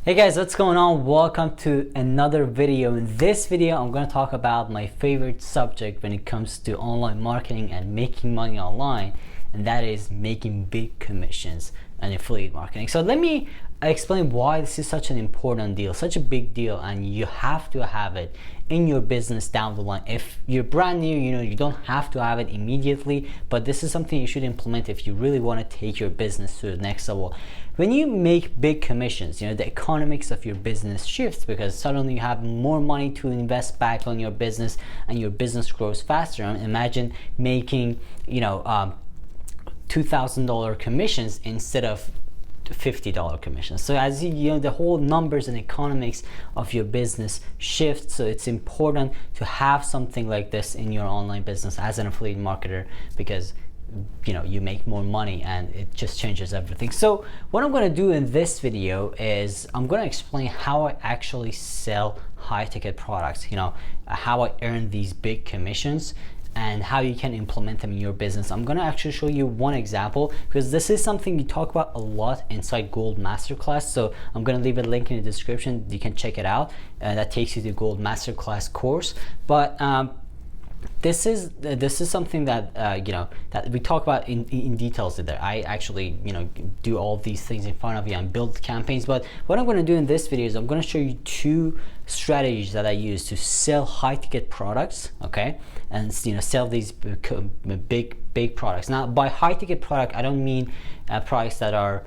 Hey guys, what's going on? Welcome to another video. In this video, I'm going to talk about my favorite subject when it comes to online marketing and making money online, and that is making big commissions and affiliate marketing. So let me explain why this is such an important deal, such a big deal, and you have to have it in your business down the line. If you're brand new, you don't have to have it immediately, but this is something you should implement if you really want to take your business to the next level. When you make big commissions, the economics of your business shifts because suddenly you have more money to invest back on your business and your business grows faster. Imagine making, $2,000 commissions instead of $50 commissions. So as the whole numbers and economics of your business shift. So it's important to have something like this in your online business as an affiliate marketer, because you make more money and it just changes everything. So what I'm going to do in this video is I'm going to explain how I actually sell high ticket products, how I earn these big commissions and how you can implement them in your business. I'm going to actually show you one example because this is something you talk about a lot inside Gold Masterclass. So I'm going to leave a link in the description. You can check it out. That takes you to the Gold Masterclass course. But this is something that that we talk about in details there. I actually do all these things in front of you and build campaigns. But what I'm going to do in this video is I'm going to show you two strategies that I use to sell high ticket products, okay, and sell these big products. Now by high ticket product I don't mean products that are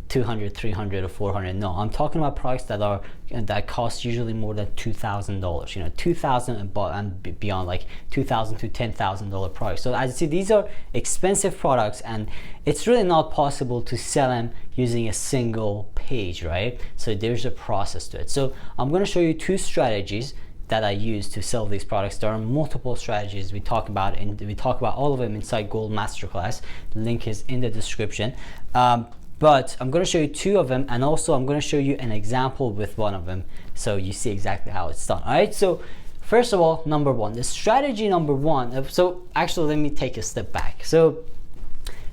200, 300 or 400. No, I'm talking about products that cost usually more than $2,000, $2,000 and beyond, like $2,000 to $10,000 products. So as you see, these are expensive products and it's really not possible to sell them using a single page, right? So there's a process to it. So I'm going to show you two strategies that I use to sell these products. There are multiple strategies we talk about, and we talk about all of them inside Gold Masterclass. The link is in the description. But I'm going to show you two of them, and also I'm going to show you an example with one of them so you see exactly how it's done. All right, so first of all, number one, the strategy number one. So actually, let me take a step back. So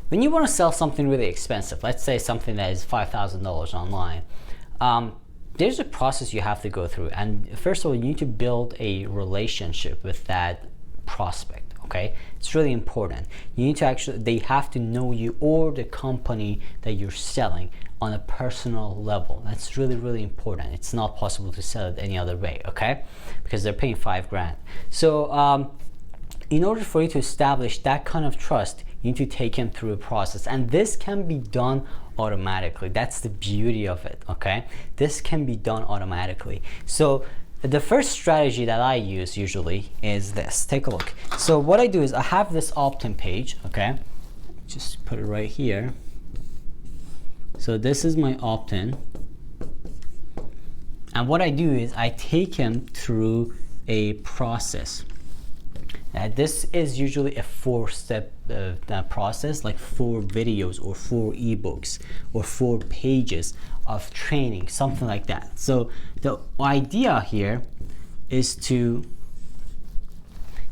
when you want to sell something really expensive, let's say something that is $5,000 online, there's a process you have to go through. And first of all, you need to build a relationship with that prospect. Okay, it's really important. You need to they have to know you or the company that you're selling on a personal level. That's really, really important. It's not possible to sell it any other way, okay? Because they're paying $5,000. So in order for you to establish that kind of trust, you need to take them through a process, and this can be done automatically. That's the beauty of it, okay? This can be done automatically. So the first strategy that I use usually is this. Take a look. So what I do is I have this opt-in page, okay? Just put it right here. So this is my opt-in. And what I do is I take him through a process. This is usually a 4-step process, like 4 videos or 4 ebooks or 4 pages of training, something like that. So the idea here is to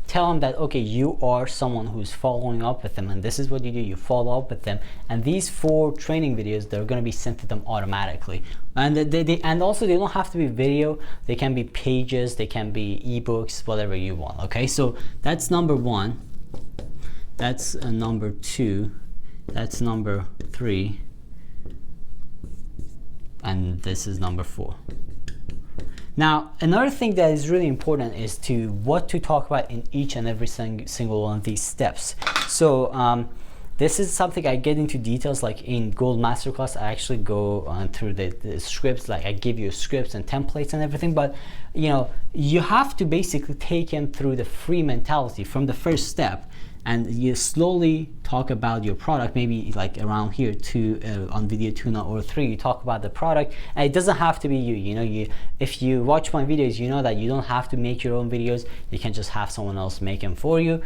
tell them that, okay, you are someone who's following up with them, and this is what you do. You follow up with them, and these 4 training videos, they're going to be sent to them automatically. And and also they don't have to be video. They can be pages, they can be ebooks, whatever you want. Okay, so that's number 1. That's number 2. That's number 3. And this is number 4. Now, another thing that is really important is what to talk about in each and every single one of these steps. So this is something I get into details, like in Gold Masterclass. I actually go through the scripts, like I give you scripts and templates and everything. But you have to basically take them through the free mentality from the first step, and you slowly talk about your product. Maybe like around here on video 2 or 3, you talk about the product, and it doesn't have to be you. If you watch my videos, you know that you don't have to make your own videos. You can just have someone else make them for you.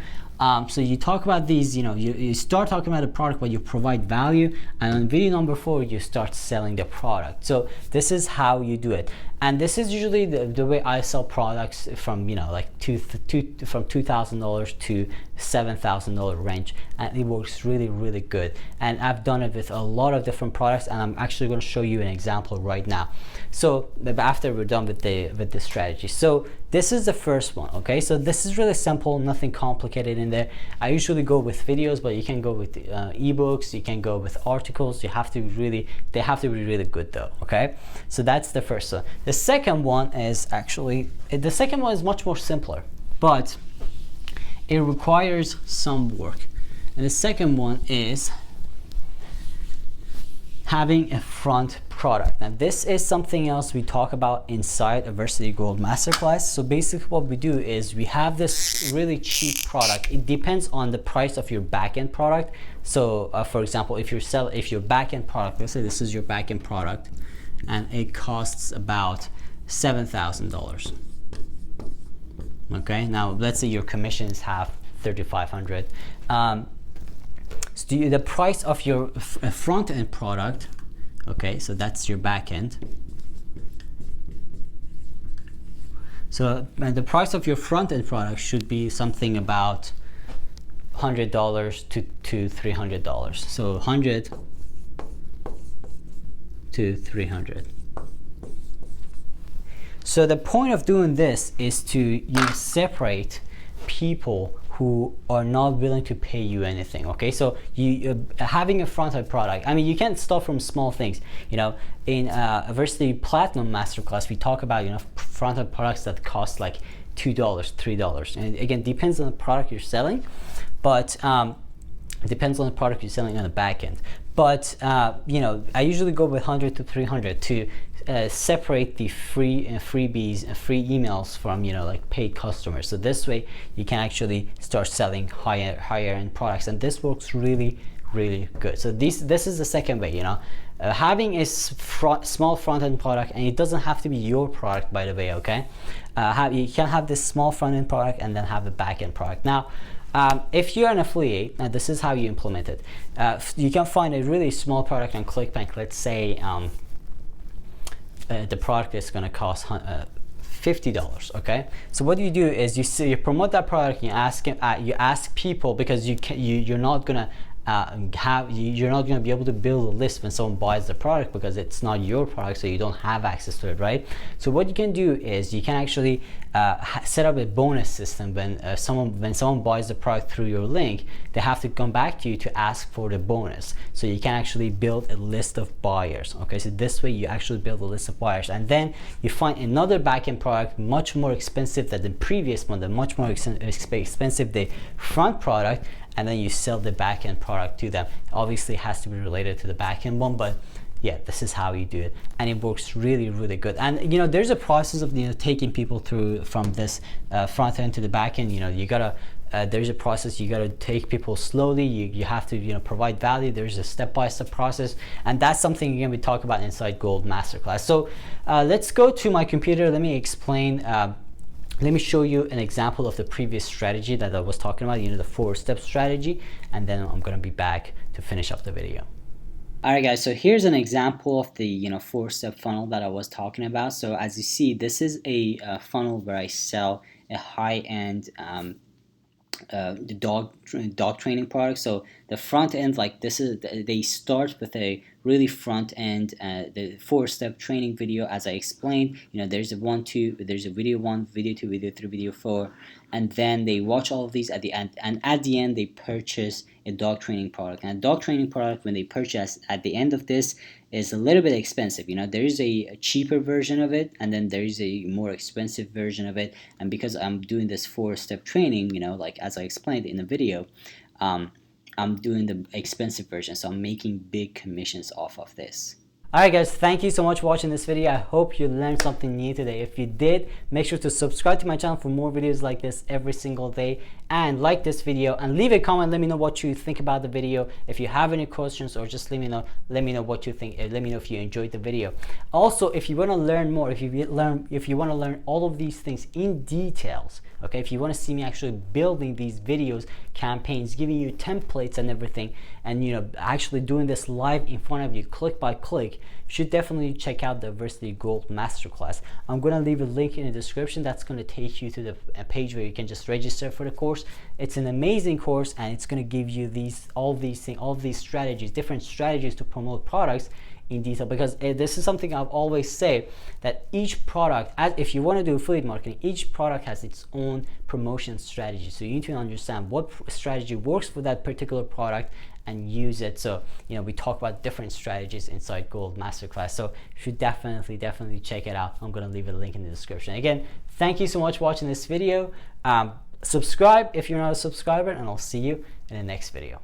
So you talk about these, you start talking about the product, but you provide value, and on video number 4 you start selling the product. So this is how you do it. And this is usually the way I sell products from, you know, like from $2,000 to $7,000 range, and it works really good. And I've done it with a lot of different products, and I'm actually going to show you an example right now. So after we're done with the strategy, so this is the first one. Okay, so this is really simple, nothing complicated in there. I usually go with videos, but you can go with ebooks, you can go with articles. They have to be really good though. Okay, so that's the first one. The second one is much more simpler, but it requires some work. And the second one is having a front product. Now this is something else we talk about inside a Varsity Gold Masterclass. So basically what we do is we have this really cheap product. It depends on the price of your backend product. So for example, if your backend product, let's say this is your backend product, and it costs about $7,000. Okay, now let's say your commissions have $3,500. So the price of your front end product, okay, so that's your back end. So the price of your front end product should be something about $100 to $300. So $100 to $300. So the point of doing this is to separate people who are not willing to pay you anything. Okay, so having a front-end product, I mean, you can't start from small things. You know, in Varsity Platinum Masterclass, we talk about, you know, front-end products that cost like $2, $3, and again, depends on the product you're selling, but it depends on the product you're selling on the back end. But you know, I usually go with 100 to 300 to separate the freebies and free emails from, you know, like paid customers. So this way you can actually start selling higher end products, and this works really good. So this is the second way, you know, having a small front end product, and it doesn't have to be your product, by the way. Okay, you can have this small front end product and then have the back end product. Now if you're an affiliate, this is how you implement it. You can find a really small product on ClickBank. Let's say the product is going to cost $50. Okay, so what you do is you promote that product. You ask people, because you're not gonna be able to build a list when someone buys the product, because it's not your product, so you don't have access to it, right? So what you can do is you can actually set up a bonus system. When someone buys the product through your link, they have to come back to you to ask for the bonus. So you can actually build a list of buyers. Okay, so this way you actually build a list of buyers, and then you find another backend product much more expensive than the previous one, much more expensive the front product, and then you sell the backend product to them. Obviously it has to be related to the backend one, but yeah, this is how you do it, and it works really good. And you know, there's a process of, you know, taking people through from this front end to the back end. You know, you gotta there's a process. You gotta take people slowly. You have to, you know, provide value. There's a step-by-step process, and that's something you're gonna be talking about inside Gold Masterclass. So let's go to my computer. Let me explain. Let me show you an example of the previous strategy that I was talking about, you know, the 4-step strategy, and then I'm gonna be back to finish up the video. Alright guys, so here's an example of the, you know, 4-step funnel that I was talking about. So as you see, this is a funnel where I sell a high-end the dog training product. So the front end, like this is, they start with a really front end, the 4-step training video, as I explained. You know, there's a video 1, video 2, video 3, video 4, and then they watch all of these at the end, and at the end they purchase a dog training product. And a dog training product, when they purchase at the end of this, is a little bit expensive. You know, there is a cheaper version of it, and then there is a more expensive version of it. And because I'm doing this 4-step training, you know, like as I explained in the video, I'm doing the expensive version, so I'm making big commissions off of this. Alright guys, thank you so much for watching this video. I hope you learned something new today. If you did, make sure to subscribe to my channel for more videos like this every single day, and like this video and leave a comment. Let me know what you think about the video. If you have any questions, or just let me know what you think. Let me know if you enjoyed the video. Also, if you want to learn more, if you want to learn all of these things in details, okay, if you want to see me actually building these videos, campaigns, giving you templates and everything, and you know, actually doing this live in front of you, click by click, you should definitely check out the Varsity Gold Masterclass. I'm going to leave a link in the description that's going to take you to the page where you can just register for the course. It's an amazing course, and it's going to give you all these strategies, different strategies to promote products in detail, because this is something I've always say, that each product, if you want to do affiliate marketing, each product has its own promotion strategy. So you need to understand what strategy works for that particular product and use it. So we talk about different strategies inside Gold Masterclass, so you should definitely check it out. I'm going to leave a link in the description. Again, thank you so much for watching this video. Subscribe if you're not a subscriber, and I'll see you in the next video.